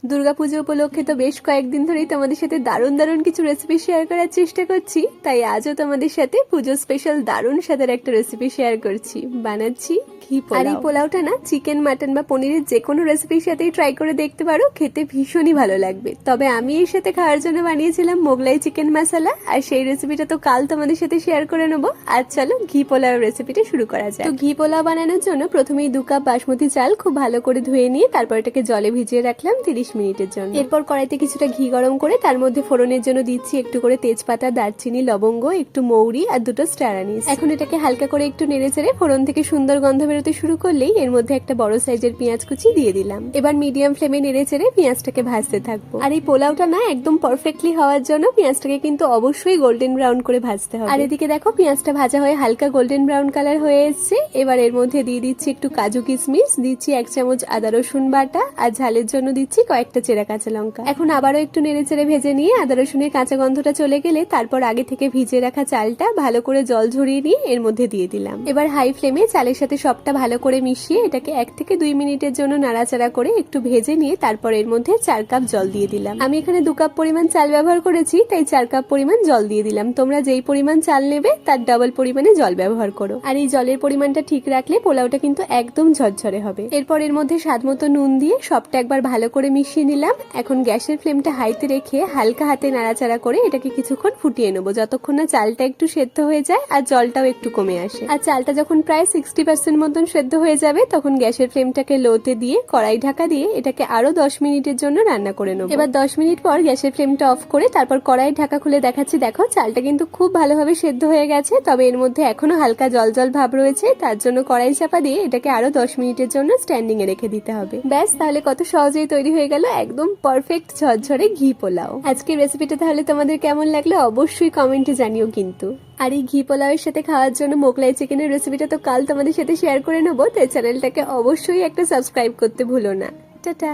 দুর্গাপুজো উপলক্ষে তো বেশ কয়েকদিন ধরেই তোমাদের সাথে দারুণ দারুণ কিছু রেসিপি শেয়ার করার চেষ্টা করছি, তাই আজও তোমাদের সাথে পুজো স্পেশাল দারুণ স্বাদের একটা রেসিপি শেয়ার করছি। বানাচ্ছি ঘি পোলাও। আর এই পোলাওটা না চিকেন, মাটন বা পনিরের যে কোনো রেসিপির সাথেই ট্রাই করে দেখতে পারো, খেতে ভীষণই ভালো লাগবে। তবে আমি এর সাথে খাওয়ার জন্য বানিয়েছিলাম মোগলাই চিকেন মশলা, আর সেই রেসিপিটা তো কাল তোমাদের সাথে শেয়ার করে নেবো। আর চলো ঘি পোলাও রেসিপিটা শুরু করা যায়। তো ঘি পোলাও বানানোর জন্য প্রথমেই 2 কাপ বাসমতি চাল খুব ভালো করে ধুয়ে নিয়ে তারপর এটাকে জলে ভিজিয়ে রাখলাম 30 মিনিটের জন্য। এরপর কড়াইতে কিছুটা ঘি গরম করে তার মধ্যে ফোড়নের জন্য দিচ্ছি একটু করে তেজপাতা, দারচিনি, লবঙ্গ, একটু মৌরি আর 2টো স্টার আনিস। এখন এটাকে হালকা করে একটু নেড়ে চেড়ে ফোড়ন থেকে সুন্দর গন্ধ বেরোতে শুরু করলেই এর মধ্যে একটা বড় সাইজের পেঁয়াজ কুচি দিয়ে দিলাম। এবার মিডিয়াম ফ্লেমে নেড়ে চেড়ে পেঁয়াজটাকে ভাজতে থাকবো। আর এই পোলাওটা না একদম পারফেক্টলি হওয়ার জন্য পেঁয়াজটাকে কিন্তু অবশ্যই গোল্ডেন ব্রাউন করে ভাজতে হবে। আর এদিকে দেখো পেঁয়াজটা ভাজা হয়ে হালকা গোল্ডেন ব্রাউন কালার হয়ে এসছে। এবার এর মধ্যে দিয়ে দিচ্ছি একটু কাজু কিশমিশ, দিচ্ছি 1 চামচ আদা রসুন বাটা, আর ঝালের জন্য দিচ্ছি কয়েকটা চেরা কাঁচা লঙ্কা। এখন আবারও একটু নেড়ে চেড়ে ভেজে নিয়ে আদা রসুনের কাঁচা গন্ধটা চলে গেলে তারপর আগে থেকে ভিজে রাখা চালটা ভালো করে জল ঝরিয়ে নিয়ে এর মধ্যে দিয়ে দিলাম। এবার হাই ফ্লেমে চালের সাথে সবটা ভালো করে মিশিয়ে এটাকে 1 থেকে 2 মিনিটের জন্য নাড়াচাড়া করে একটু ভেজে নিয়ে তারপর এর মধ্যে 4 কাপ জল দিয়ে দিলাম। আমি এখানে 2 কাপ পরিমাণ চাল ব্যবহার করেছি, তাই 4 কাপ পরিমাণ জল দিয়ে দিলাম। তোমরা যেই পরিমাণ চাল নেবে তার ডাবল পরিমাণে জল ব্যবহার করো। আর এই জলের পরিমাণটা ঠিক রাখলে পোলাওটা কিন্তু একদম ঝরঝরে হবে। এরপর এর মধ্যে স্বাদ মতো নুন দিয়ে সবটা একবার ভালো করে মিশিয়ে নিলাম। এখন গ্যাসের ফ্লেমটা হাইতে রেখে হালকা হাতে নাড়াচাড়া করে এটাকে কিছুক্ষণ ফুটিয়ে নেবো, যতক্ষণ না চালটা একটু সেদ্ধ হয়ে যায় আর জলটাও একটু কমে আসে। আর চালটা যখন প্রায় 60% মতন সেদ্ধ হয়ে যাবে তখন গ্যাসের ফ্লেমটাকে লোতে দিয়ে কড়াই ঢাকা দিয়ে এটাকে আরো 10 মিনিটের জন্য রান্না করে নেবো। এবার 10 মিনিট পর গ্যাসের ফ্লেমটা অফ করে তারপর কড়াই ঢাকা খুলে দেখাচ্ছি। দেখো চালটা কিন্তু খুব ভালোভাবে সেদ্ধ হয়ে গেছে, তবে এর মধ্যে এখনো হালকা জল জল ভাব রয়েছে। তার জন্য কড়াই চাপা দিয়ে এটাকে আরো 10 মিনিটের জন্য স্ট্যান্ডিং এ রেখে দিতে হবে। ব্যাস, তাহলে কত সহজেই তৈরি হয়ে গেল একদম পারফেক্ট ঝরঝরে ঘি পোলাও। আজকের রেসিপিটা তাহলে তোমাদের কেমন লাগলো অবশ্যই কমেন্টে জানিও কিন্তু। আর এই ঘি পোলাওয়ের সাথে খাওয়ার জন্য মোগলাই চিকেনের রেসিপিটা তো কাল তোমাদের সাথে শেয়ার করে নেবো, তাই চ্যানেলটাকে অবশ্যই একটা সাবস্ক্রাইব করতে ভুলো না। টাটা।